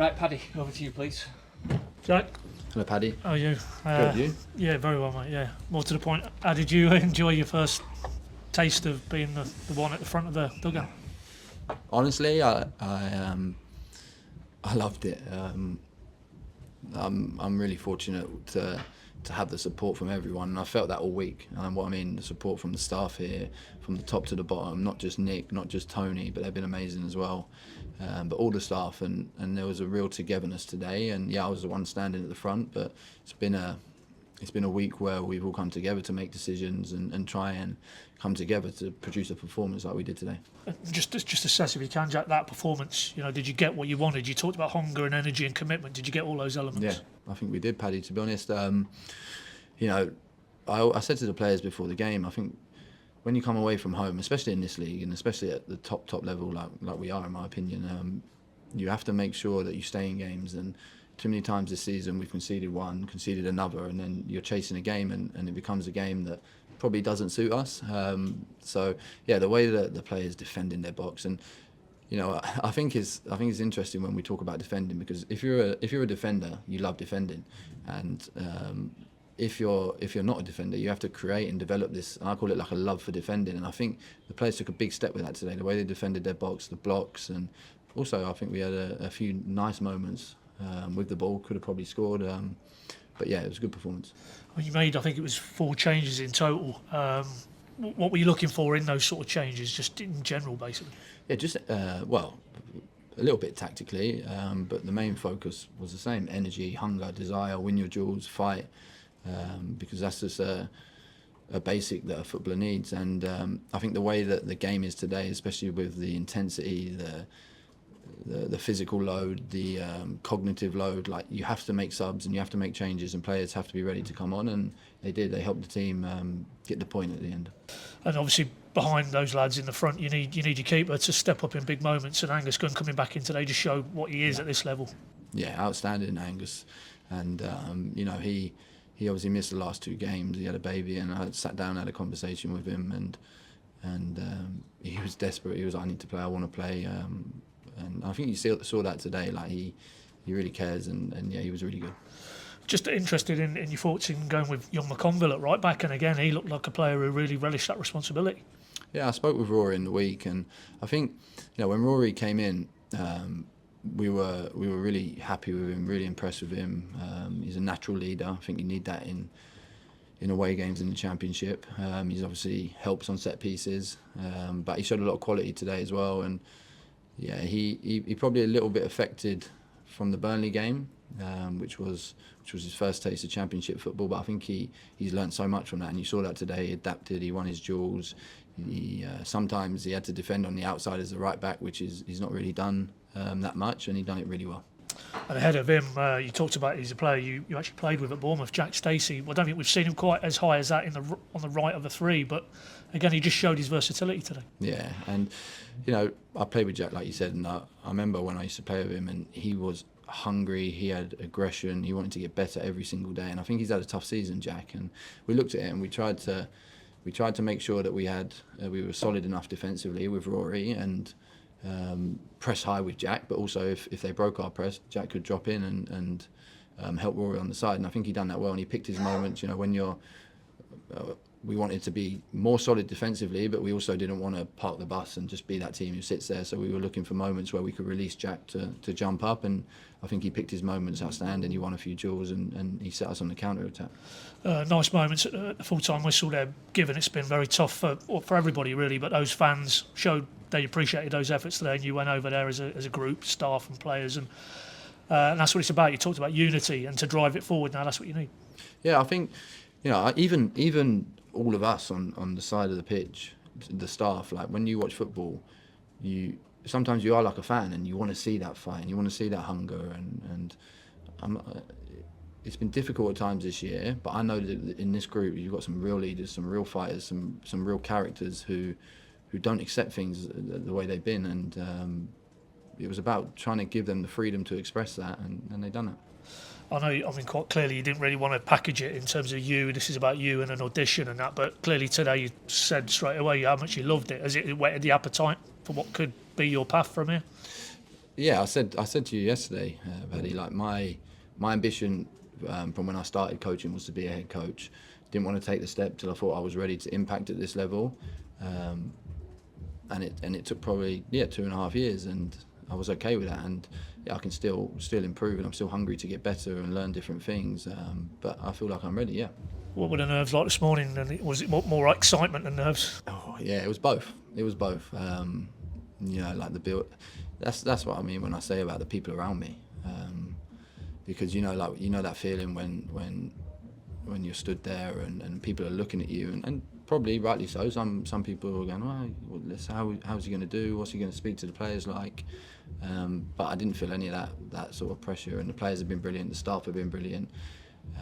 Right, Paddy, over to you, please. Jack, Hello, Paddy. how are you? Good, you? Yeah, very well, mate. Yeah, more to the point. How did you enjoy your first taste of being the one at the front of the dugout? Honestly, I loved it. I'm really fortunate to have the support from everyone, and I felt that all week. And what I mean, the support from the staff here, from the top to the bottom, not just Nick, not just Tony, but they've been amazing as well. But all the staff, and there was a real togetherness today. And yeah, I was the one standing at the front, but it's been a week where we've all come together to make decisions and try and come together to produce a performance like we did today. Just assess if you can, Jack, that performance. You know, did you get what you wanted? You talked about hunger and energy and commitment. Did you get all those elements? Yeah, I think we did, Paddy. To be honest, you know, I said to the players before the game, I think when you come away from home, especially in this league and especially at the top level like we are, in my opinion, you have to make sure that you stay in games. And too many times this season we've conceded one, conceded another, and then you're chasing a game and it becomes a game that probably doesn't suit us. So yeah, the way that the players defend in their box, and you know, I think it's interesting when we talk about defending, because if you're a defender, you love defending, and if you're not a defender, you have to create and develop this. I call it like a love for defending, and I think the players took a big step with that today. The way they defended their box, the blocks, and also I think we had a few nice moments with the ball. Could have probably scored, but yeah, it was a good performance. Well, you made, I think it was 4 changes in total. What were you looking for in those sort of changes, just in general, basically? Yeah, just well, a little bit tactically, but the main focus was the same: energy, hunger, desire, win your duels, fight, because that's just a basic that a footballer needs. And I think the way that the game is today, especially with the intensity, the physical load, the cognitive load, like you have to make subs and you have to make changes, and players have to be ready to come on, and they did. They helped the team get the point at the end. And obviously behind those lads in the front, you need your keeper to step up in big moments. And Angus Gunn coming back in today to show what he is at this level. Yeah, outstanding, Angus. And you know, he obviously missed the last 2 games. He had a baby, and I sat down and had a conversation with him, and he was desperate. He was, I need to play. I want to play. And I think you saw that today. Like he really cares, and yeah, he was really good. Just interested in your thoughts in going with young McConville at right back, and again, he looked like a player who really relished that responsibility. Yeah, I spoke with Rory in the week, and I think, you know, when Rory came in, we were really happy with him, really impressed with him. He's a natural leader. I think you need that in away games in the Championship. He's obviously helps on set pieces, but he showed a lot of quality today as well. And yeah, he probably a little bit affected from the Burnley game, which was his first taste of Championship football. But I think he's learnt so much from that, and you saw that today. He adapted. He won his duels. Sometimes he had to defend on the outside as a right back, which he's not really done that much, and he done it really well. And ahead of him, you talked about he's a player you actually played with at Bournemouth, Jack Stacey. Well, I don't think we've seen him quite as high as that on the right of the 3, but again, he just showed his versatility today. Yeah, and you know, I played with Jack, like you said, and I remember when I used to play with him, and he was hungry, he had aggression, he wanted to get better every single day, and I think he's had a tough season, Jack. And we looked at it and we tried to make sure that we were solid enough defensively with Rory, and press high with Jack, but also if they broke our press, Jack could drop in and help Rory on the side. And I think he done that well, and he picked his moments. You know, when we wanted to be more solid defensively, but we also didn't want to park the bus and just be that team who sits there. So we were looking for moments where we could release Jack to jump up, and I think he picked his moments outstanding. He won a few duels, and he set us on the counter-attack. Nice moments at the full-time whistle there, given it's been very tough for everybody really, but those fans showed they appreciated those efforts today, and you went over there as a group, staff and players, and that's what it's about. You talked about unity, and to drive it forward now, that's what you need. Yeah, I think, you know, even all of us on the side of the pitch, the staff, like when you watch football, sometimes you are like a fan and you want to see that fight and you want to see that hunger, and it's been difficult at times this year, but I know that in this group you've got some real leaders, some real fighters, some real characters who don't accept things the way they've been, and it was about trying to give them the freedom to express that, and they've done that. I mean, quite clearly you didn't really want to package it in terms of you, this is about you and an audition and that, but clearly today you said straight away how much you loved it. Has it whetted the appetite for what could be your path from here? Yeah, I said to you yesterday, Paddy, like my ambition from when I started coaching was to be a head coach. Didn't want to take the step till I thought I was ready to impact at this level, and it took probably 2.5 years, and I was okay with that. And I can still improve, and I'm still hungry to get better and learn different things. But I feel like I'm ready. Yeah. What were the nerves like this morning? And was it more excitement than nerves? Oh yeah, it was both. Like the build. That's what I mean when I say about the people around me, because that feeling when you're stood there and people are looking at you, and probably rightly so. Some people are going, how's he going to do? What's he going to speak to the players like? But I didn't feel any of that sort of pressure, and the players have been brilliant, the staff have been brilliant,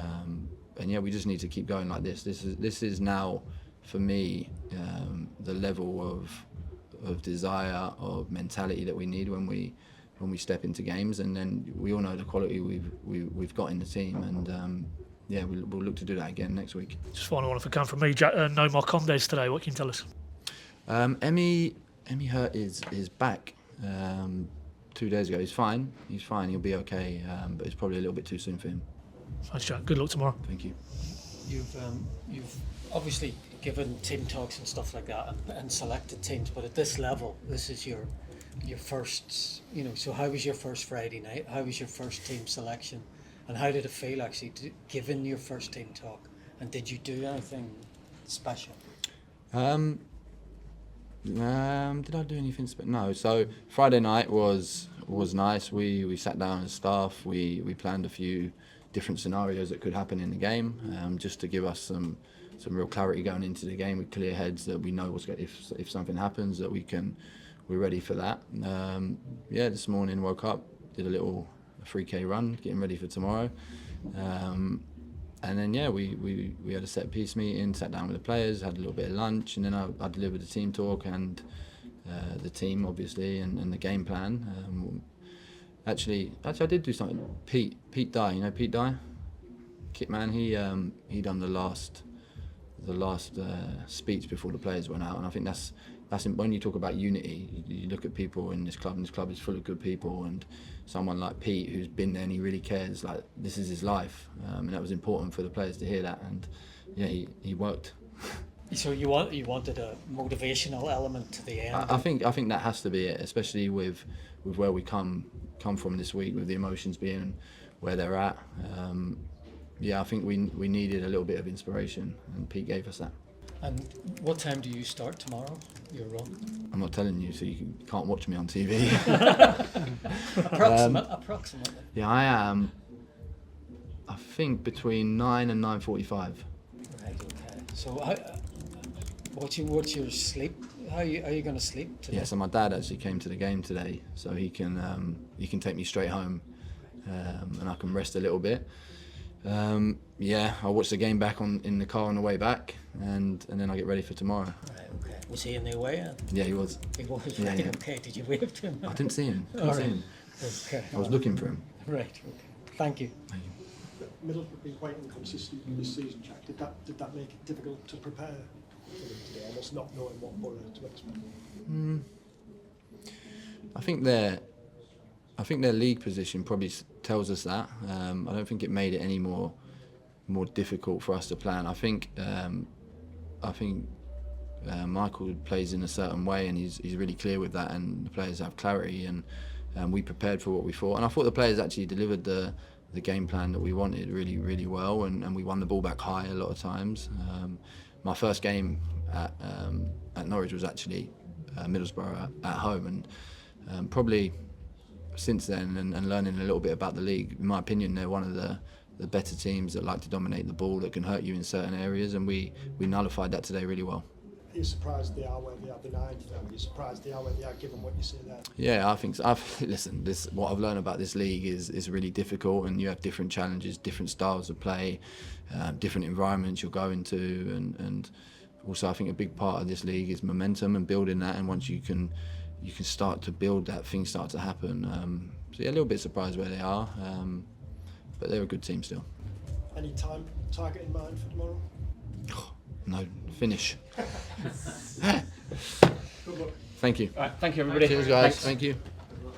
and yeah, we just need to keep going like this. This is now for me the level of desire, of mentality that we need when we step into games, and then we all know the quality we've got in the team, and we'll look to do that again next week. Just final one if it come from me, Jack. No more Condes today. What can you tell us? Emmy Hurt is back 2 days ago. He's fine. He'll be okay. But it's probably a little bit too soon for him. Thanks, Jack. Good luck tomorrow. Thank you. You've obviously given team talks and stuff like that, and selected teams, but at this level, this is your first. So how was your first Friday night? How was your first team selection? And how did it feel actually given your first team talk? And did you do anything special? Did I do anything special? No. So Friday night was nice. We sat down as staff. We planned a few different scenarios that could happen in the game, just to give us some real clarity going into the game with clear heads, that we know if something happens that we're ready for that. This morning woke up, did a little 3K run, getting ready for tomorrow, and then we had a set piece meeting, sat down with the players, had a little bit of lunch, and then I delivered the team talk and the team obviously and the game plan. Actually, I did do something. Pete Dye, Pete Dye, kit man. He done the last speech before the players went out, and I think that's when you talk about unity. You look at people in this club, and this club is full of good people, and someone like Pete, who's been there and he really cares, like this is his life, and that was important for the players to hear that, and he worked. So you wanted a motivational element to the end. I think that has to be it, especially with where we come from this week, with the emotions being where they're at. I think we needed a little bit of inspiration, and Pete gave us that. And what time do you start tomorrow, your run? I'm not telling you, so you can't watch me on TV. Approximately. Yeah, I am. I think between 9 and 9:45. Right. Okay. So, what's your sleep? How are you going to sleep today? Yeah. So my dad actually came to the game today, so he can take me straight home, and I can rest a little bit. I'll watch the game back in the car on the way back, and then I get ready for tomorrow. Right, okay. Was he in the way? Yeah, he was. He was, yeah, right, yeah. Okay. Did you wave to him? I didn't see him. Okay. I was looking for him. Right, okay. Thank you. Middlesbrough have been quite inconsistent this season, Jack. Did that make it difficult to prepare for them today, almost not knowing what Boro to expect? I think their league position probably tells us that. I don't think it made it any more difficult for us to plan. I think Michael plays in a certain way, and he's really clear with that, and the players have clarity, and we prepared for what we thought. And I thought the players actually delivered the game plan that we wanted really, really well, and we won the ball back high a lot of times. My first game at Norwich was actually Middlesbrough at home, and probably since then, and learning a little bit about the league, in my opinion, they're one of the better teams that like to dominate the ball, that can hurt you in certain areas, and we nullified that today really well. Are you surprised they are where they are behind them? Are you surprised they are where they are, given what you say there? Yeah, I think so. Listen, what I've learned about this league is really difficult, and you have different challenges, different styles of play, different environments you'll go into, and also I think a big part of this league is momentum and building that, and once you can start to build that, things start to happen. So yeah, a little bit surprised where they are, but they're a good team still. Any time target in mind for tomorrow? No, finish. Good luck. Thank you. All right, thank you everybody. Cheers guys, Thanks. Thank you.